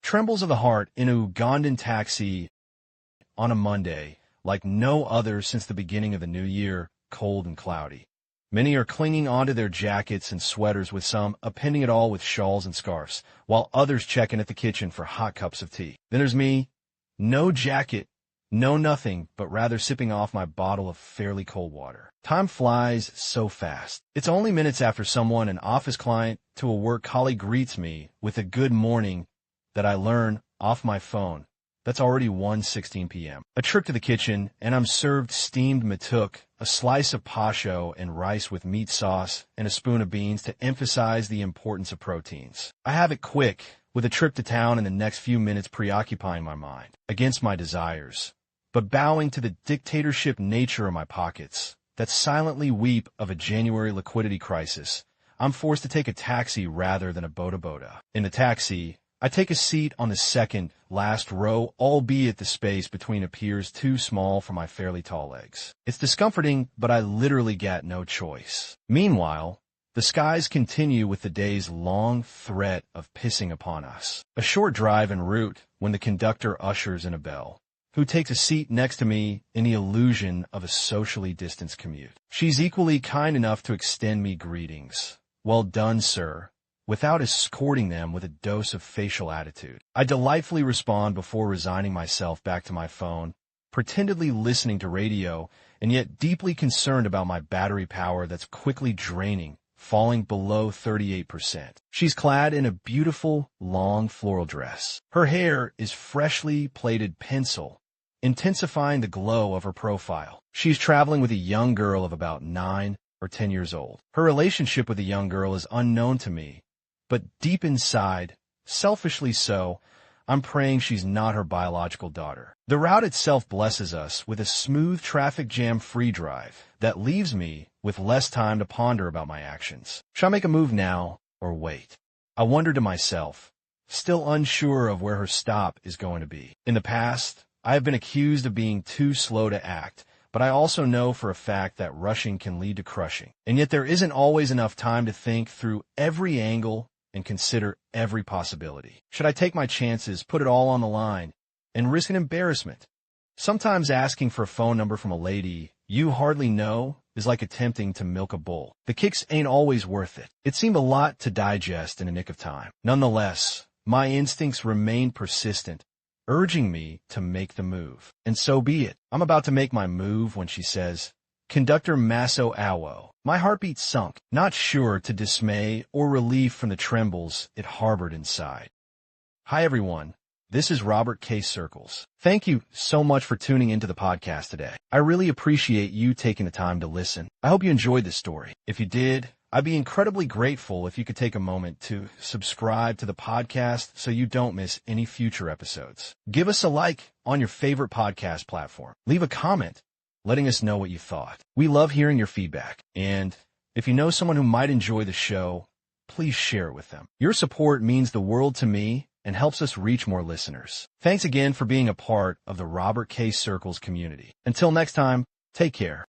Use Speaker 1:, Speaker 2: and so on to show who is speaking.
Speaker 1: Trembles of the heart in a Ugandan taxi on a Monday, like no other since the beginning of the new year, cold and cloudy. Many are clinging onto their jackets and sweaters, with some appending it all with shawls and scarves, while others check in at the kitchen for hot cups of tea. Then there's me, no jacket, no nothing, but rather sipping off my bottle of fairly cold water. Time flies so fast. It's only minutes after someone, an office client to a work colleague, greets me with a good morning that I learn off my phone that's already 1:16 p.m. A trip to the kitchen, and I'm served steamed matuk, a slice of pasho and rice with meat sauce, and a spoon of beans to emphasize the importance of proteins. I have it quick, with a trip to town in the next few minutes preoccupying my mind, against my desires, but bowing to the dictatorship nature of my pockets that silently weep of a January liquidity crisis. I'm forced to take a taxi rather than a boda. In the taxi, I take a seat on the second last row, albeit the space between appears too small for my fairly tall legs. It's discomforting, but I literally get no choice. Meanwhile, the skies continue with the day's long threat of pissing upon us. A short drive en route when the conductor ushers in a bell, who takes a seat next to me in the illusion of a socially distanced commute. She's equally kind enough to extend me greetings. "Well done, sir," without escorting them with a dose of facial attitude. I delightfully respond before resigning myself back to my phone, pretendedly listening to radio, and yet deeply concerned about my battery power that's quickly draining, falling below 38%. She's clad in a beautiful, long floral dress. Her hair is freshly plaited pencil, intensifying the glow of her profile. She's traveling with a young girl of about 9 or 10 years old. Her relationship with the young girl is unknown to me, but deep inside, selfishly so, I'm praying she's not her biological daughter. The route itself blesses us with a smooth traffic jam-free drive that leaves me with less time to ponder about my actions. Should I make a move now or wait? I wonder to myself, still unsure of where her stop is going to be. In the past, I have been accused of being too slow to act, but I also know for a fact that rushing can lead to crushing. And yet there isn't always enough time to think through every angle and consider every possibility. Should I take my chances, put it all on the line, and risk an embarrassment? Sometimes asking for a phone number from a lady you hardly know is like attempting to milk a bull. The kicks ain't always worth it. It seemed a lot to digest in a nick of time. Nonetheless, my instincts remain persistent, urging me to make the move. And so be it. I'm about to make my move when she says, "Conductor Masso Awo." My heartbeat sunk, not sure to dismay or relief from the trembles it harbored inside. Hi everyone, this is Robert K. Circles. Thank you so much for tuning into the podcast today. I really appreciate you taking the time to listen. I hope you enjoyed this story. If you did, I'd be incredibly grateful if you could take a moment to subscribe to the podcast so you don't miss any future episodes. Give us a like on your favorite podcast platform. Leave a comment letting us know what you thought. We love hearing your feedback. And if you know someone who might enjoy the show, please share it with them. Your support means the world to me and helps us reach more listeners. Thanks again for being a part of the Robert K. Circles community. Until next time, take care.